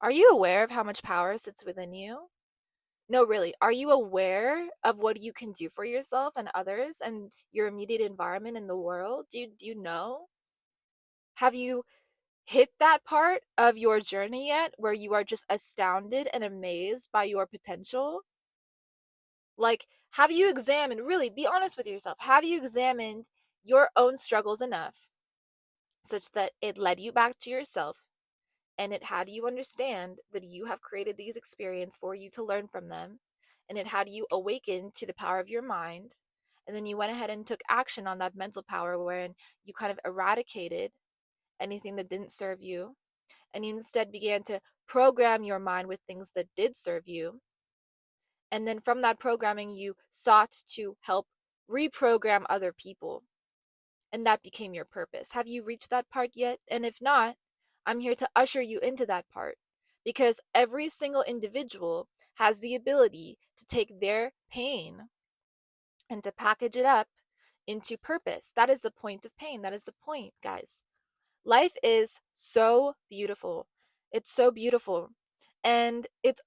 Are you aware of how much power sits within you? No, really. Are you aware of what you can do for yourself and others and your immediate environment in the world? Do you know? Have you hit that part of your journey yet where you are just astounded and amazed by your potential? Like, have you examined, really be honest with yourself, have you examined your own struggles enough such that it led you back to yourself and it had you understand that you have created these experiences for you to learn from them, and it had you awaken to the power of your mind, and then you went ahead and took action on that mental power wherein you kind of eradicated anything that didn't serve you, and you instead began to program your mind with things that did serve you, and then from that programming you sought to help reprogram other people, and that became your purpose. Have you reached that part yet? And if not, I'm here to usher you into that part, because every single individual has the ability to take their pain and to package it up into purpose. That is the point of pain. That is the point, guys. Life is so beautiful. It's so beautiful. And it's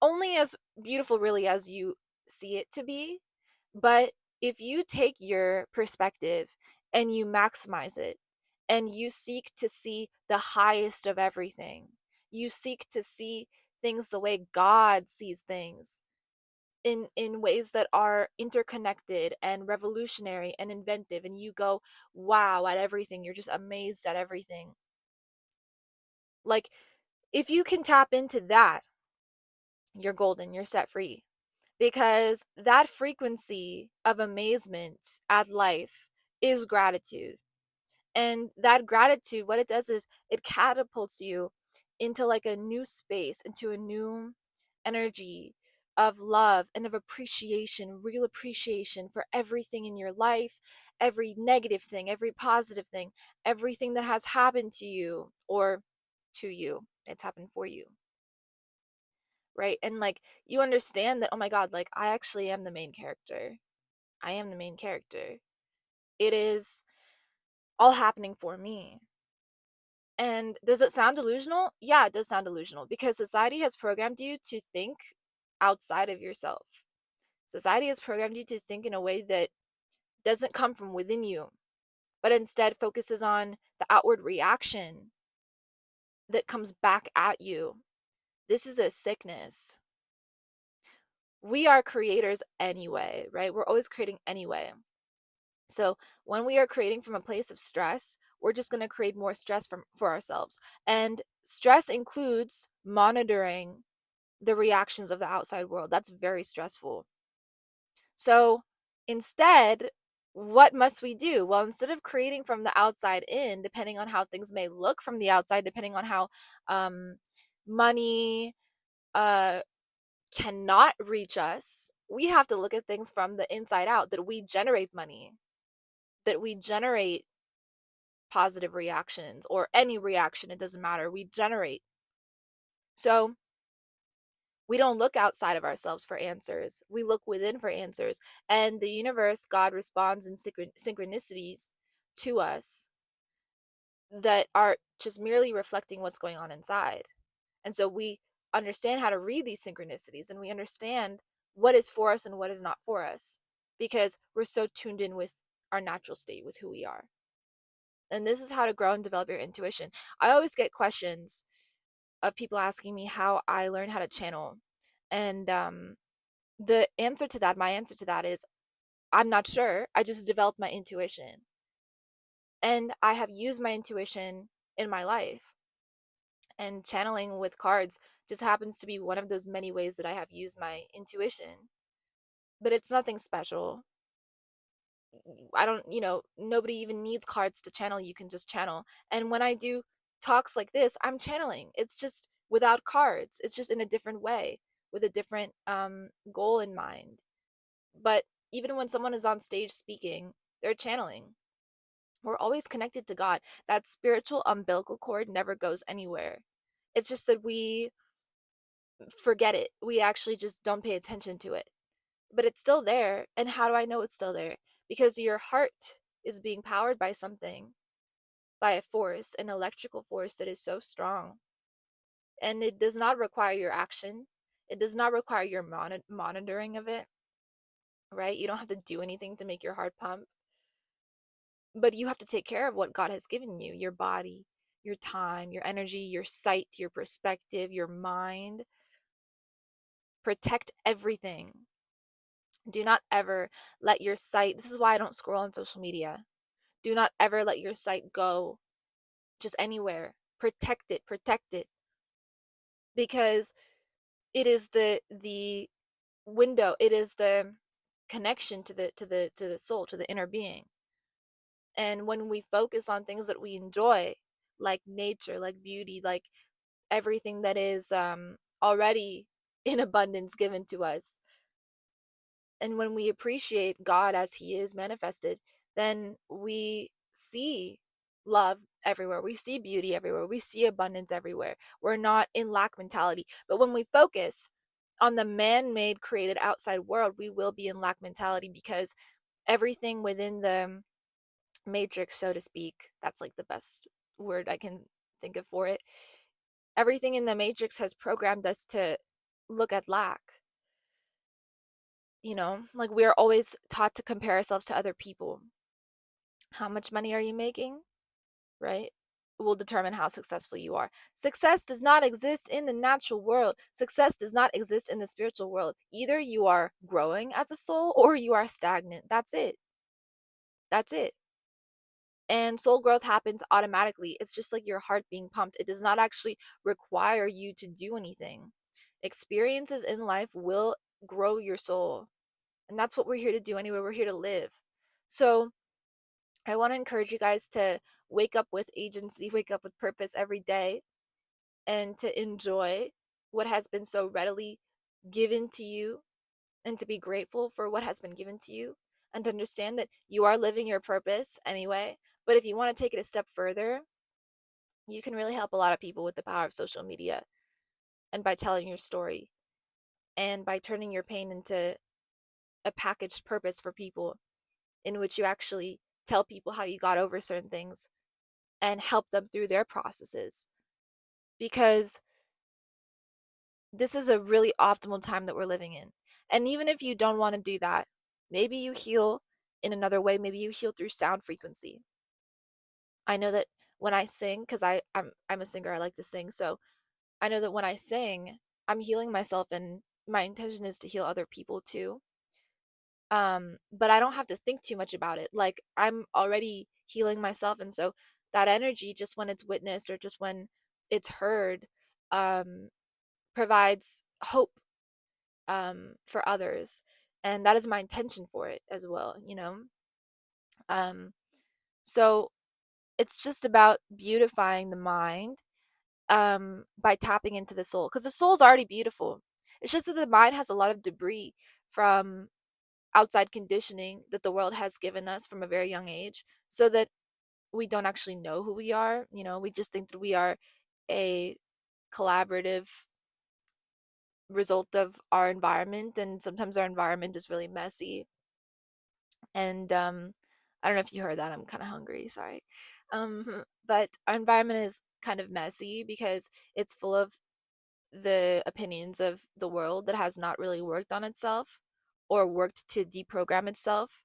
only as beautiful, really, as you see it to be. But if you take your perspective and you maximize it and you seek to see the highest of everything, you seek to see things the way God sees things, in ways that are interconnected and revolutionary and inventive, and you go wow at everything, you're just amazed at everything. Like, if you can tap into that, you're golden, you're set free, because that frequency of amazement at life is gratitude. And that gratitude, what it does is it catapults you into like a new space, into a new energy of love and of appreciation, real appreciation for everything in your life, every negative thing, every positive thing, everything that has happened to you or to you. It's happened for you, right? And like you understand that, oh my God, like I actually am the main character. I am the main character. It is all happening for me. And does it sound delusional? Yeah, it does sound delusional because society has programmed you to think outside of yourself. Society has programmed you to think in a way that doesn't come from within you, but instead focuses on the outward reaction that comes back at you. This is a sickness. We are creators anyway, right? We're always creating anyway. So when we are creating from a place of stress, we're just going to create more stress for ourselves. And stress includes monitoring the reactions of the outside world. That's very stressful. So instead, what must we do? Well, instead of creating from the outside in, depending on how things may look from the outside, depending on how um, money uh, cannot reach us, we have to look at things from the inside out, that we generate money, that we generate positive reactions or any reaction, it doesn't matter. We generate. So we don't look outside of ourselves for answers. We look within for answers. And the universe, God, responds in synchronicities to us that are just merely reflecting what's going on inside. And so we understand how to read these synchronicities, and we understand what is for us and what is not for us, because we're so tuned in with our natural state, with who we are. And this is how to grow and develop your intuition. I always get questions of people asking me how I learned how to channel. And the answer to that, my answer to that is I'm not sure. I just developed my intuition. And I have used my intuition in my life. And channeling with cards just happens to be one of those many ways that I have used my intuition. But it's nothing special. I don't, nobody even needs cards to channel. You can just channel. And when I do talks like this, I'm channeling. It's just without cards. It's just in a different way with a different goal in mind. But even when someone is on stage speaking, they're channeling. We're always connected to God. That spiritual umbilical cord never goes anywhere. It's just that we forget it. We actually just don't pay attention to it. But it's still there. And how do I know it's still there? Because your heart is being powered by something, by a force, an electrical force that is so strong. and it does not require your action. It does not require your monitoring of it, right? You don't have to do anything to make your heart pump, but you have to take care of what God has given you, your body, your time, your energy, your sight, your perspective, your mind. Protect everything. Do not ever let your sight, this is why I don't scroll on social media. Do not ever let your sight go just anywhere. Protect it, because it is the window, it is the connection to the soul, to the inner being. And when we focus on things that we enjoy, like nature, like beauty, like everything that is already in abundance given to us, and when we appreciate God as he is manifested, then we see love everywhere. We see beauty everywhere. We see abundance everywhere. We're not in lack mentality. But when we focus on the man-made created outside world, we will be in lack mentality, because everything within the matrix, so to speak, that's like the best word I can think of for it. Everything in the matrix has programmed us to look at lack. Like, we are always taught to compare ourselves to other people. How much money are you making? Right? Will determine how successful you are. Success does not exist in the natural world. Success does not exist in the spiritual world. Either you are growing as a soul or you are stagnant. That's it. That's it. And soul growth happens automatically. It's just like your heart being pumped. It does not actually require you to do anything. Experiences in life will grow your soul. And that's what we're here to do anyway. We're here to live. So I want to encourage you guys to wake up with agency, wake up with purpose every day, and to enjoy what has been so readily given to you, and to be grateful for what has been given to you, and to understand that you are living your purpose anyway. But if you want to take it a step further, you can really help a lot of people with the power of social media, and by telling your story, and by turning your pain into a packaged purpose for people, in which you actually tell people how you got over certain things and help them through their processes. Because this is a really optimal time that we're living in. And even if you don't want to do that, maybe you heal in another way. Maybe you heal through sound frequency. I know that when I sing, because I'm a singer, I like to sing. So I know that when I sing, I'm healing myself, and my intention is to heal other people too. But I don't have to think too much about it. Like, I'm already healing myself, and so that energy, just when it's witnessed or just when it's heard, um provides hope for others, and that is my intention for it as well. um so it's just about beautifying the mind, by tapping into the soul, because the soul's already beautiful. It's just that the mind has a lot of debris from outside conditioning that the world has given us from a very young age, so that we don't actually know who we are. We just think that we are a collaborative result of our environment, and sometimes our environment is really messy. And I don't know if you heard that, I'm kind of hungry, sorry. But our environment is kind of messy because it's full of the opinions of the world that has not really worked on itself, or worked to deprogram itself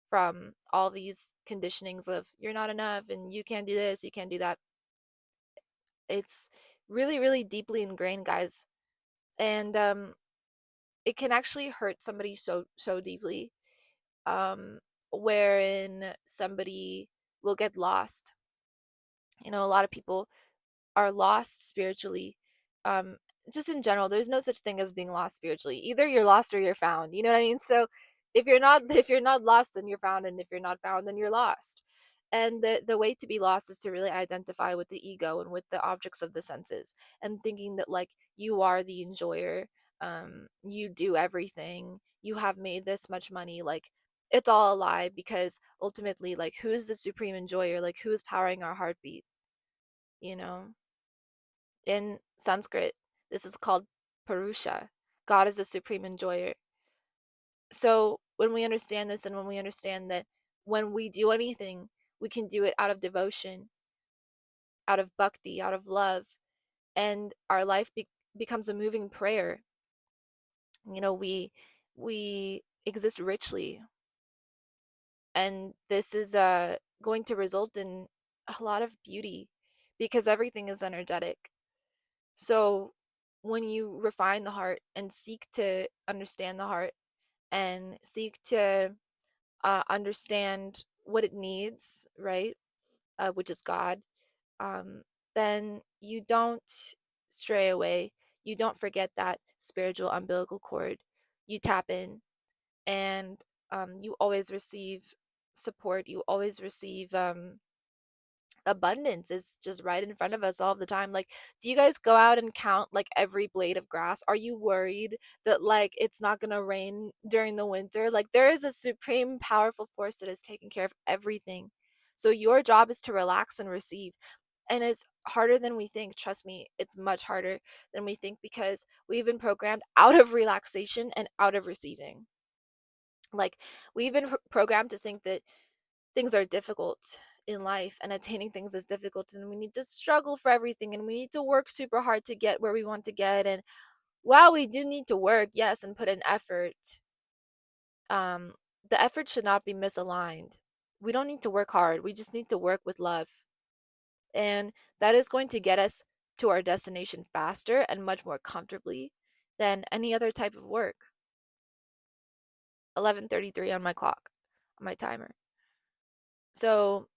from all these conditionings of you're not enough and you can't do this, you can't do that. It's really, really deeply ingrained, guys. And it can actually hurt somebody so deeply, wherein somebody will get lost. A lot of people are lost spiritually. um just in general, there's no such thing as being lost spiritually. Either you're lost or you're found, you know what I mean? So if you're not lost, then you're found, and if you're not found, then you're lost. And the way to be lost is to really identify with the ego and with the objects of the senses, and thinking that, like, you are the enjoyer. You do everything, you have made this much money. Like, it's all a lie, because ultimately, like, who's the supreme enjoyer? Like, who's powering our heartbeat? you know in Sanskrit, this is called Purusha. God is the supreme enjoyer. So when we understand this, and when we understand that when we do anything, we can do it out of devotion, out of bhakti, out of love, and our life becomes a moving prayer. You know, we exist richly, and this is going to result in a lot of beauty because everything is energetic. So when you refine the heart and seek to understand the heart and seek to understand what it needs, right, which is God, um, then you don't stray away. You don't forget that spiritual umbilical cord. You tap in, and you always receive support. You always receive abundance is just right in front of us all the time. Like, do you guys go out and count like every blade of grass? Are you worried that like it's not going to rain during the winter? Like, there is a supreme powerful force that is taking care of everything. So your job is to relax and receive. And it's harder than we think. Trust me, it's much harder than we think because we've been programmed out of relaxation and out of receiving. Like, we've been programmed to think that things are difficult in life and attaining things is difficult, and we need to struggle for everything, and we need to work super hard to get where we want to get. And while we do need to work, yes, and put in effort, um the effort should not be misaligned. We don't need to work hard, we just need to work with love, and that is going to get us to our destination faster and much more comfortably than any other type of work. 11:33 on my clock, on my timer. So,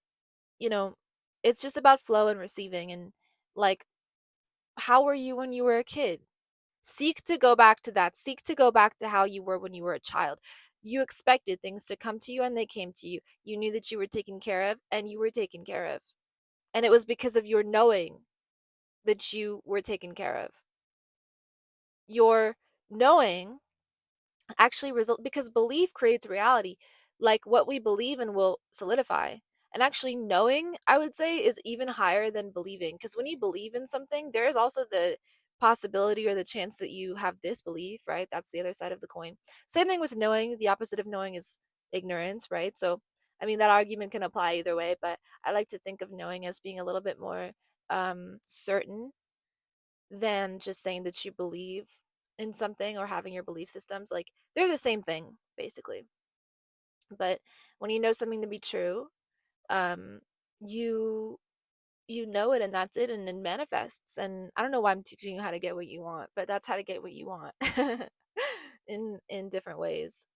you know, it's just about flow and receiving. And like, how were you when you were a kid? Seek to go back to that. Seek to go back to how you were when you were a child. You expected things to come to you and they came to you. You knew that you were taken care of and you were taken care of. And it was because of your knowing that you were taken care of. Your knowing actually result because belief creates reality. Like, what we believe in will solidify. And actually knowing, I would say, is even higher than believing, because when you believe in something, there is also the possibility or the chance that you have disbelief, right? That's the other side of the coin. Same thing with knowing. The opposite of knowing is ignorance, right? So I mean, that argument can apply either way, but I like to think of knowing as being a little bit more certain than just saying that you believe in something or having your belief systems. Like, they're the same thing basically. But when you know something to be true, um you you know it, and that's it, and it manifests. And I don't know why I'm teaching you how to get what you want, but that's how to get what you want in different ways.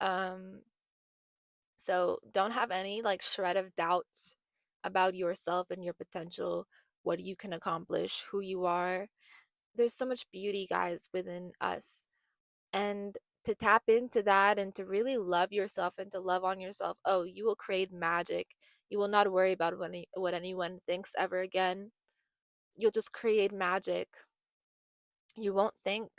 um so don't have any like shred of doubts about yourself and your potential, what you can accomplish, who you are. There's so much beauty, guys, within us. And to tap into that and to really love yourself and to love on yourself, oh, you will create magic. You will not worry about what anyone thinks ever again. You'll just create magic. You won't think.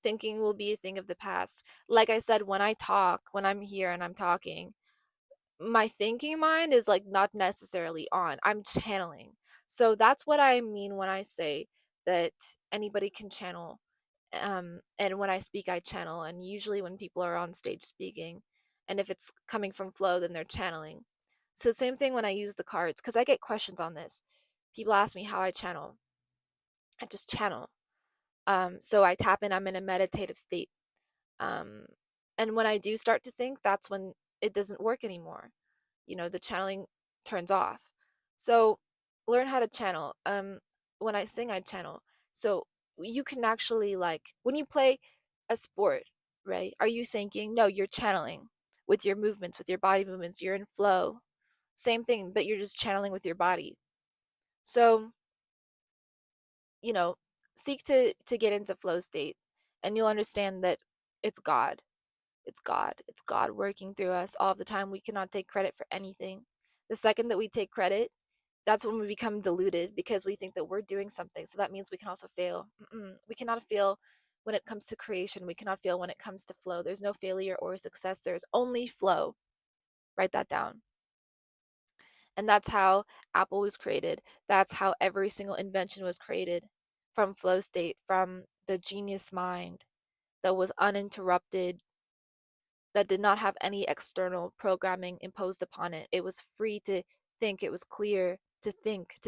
Thinking will be a thing of the past. Like I said, when I talk, when I'm here and I'm talking, my thinking mind is like not necessarily on. I'm channeling. So that's what I mean when I say that anybody can channel. And when I speak, I channel. And usually when people are on stage speaking, and if it's coming from flow, then they're channeling. So same thing when I use the cards, because I get questions on this. People ask me how I channel. I just channel. So I tap in. I'm in a meditative state. Um, and when I do start to think, that's when it doesn't work anymore. The channeling turns off. So learn how to channel. When I sing, I channel. So you can actually, like, when you play a sport, right? Are you thinking? No, you're channeling with your movements, with your body movements. You're in flow. Same thing, but you're just channeling with your body. So, you know, seek to get into flow state, and you'll understand that it's God. It's God. It's God working through us all the time. We cannot take credit for anything. The second that we take credit, that's when we become deluded because we think that we're doing something. So that means we can also fail. We cannot fail when it comes to creation. We cannot fail when it comes to flow. There's no failure or success. There's only flow. Write that down. And that's how Apple was created. That's how every single invention was created, from flow state, from the genius mind that was uninterrupted, that did not have any external programming imposed upon it. It was free to think. It was clear to think,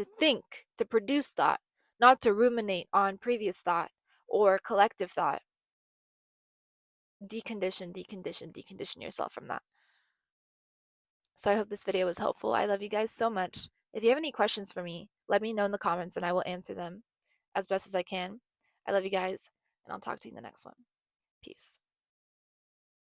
to produce thought, not to ruminate on previous thought or collective thought. Decondition, decondition, decondition yourself from that. So I hope this video was helpful. I love you guys so much. If you have any questions for me, let me know in the comments and I will answer them as best as I can. I love you guys, and I'll talk to you in the next one. Peace.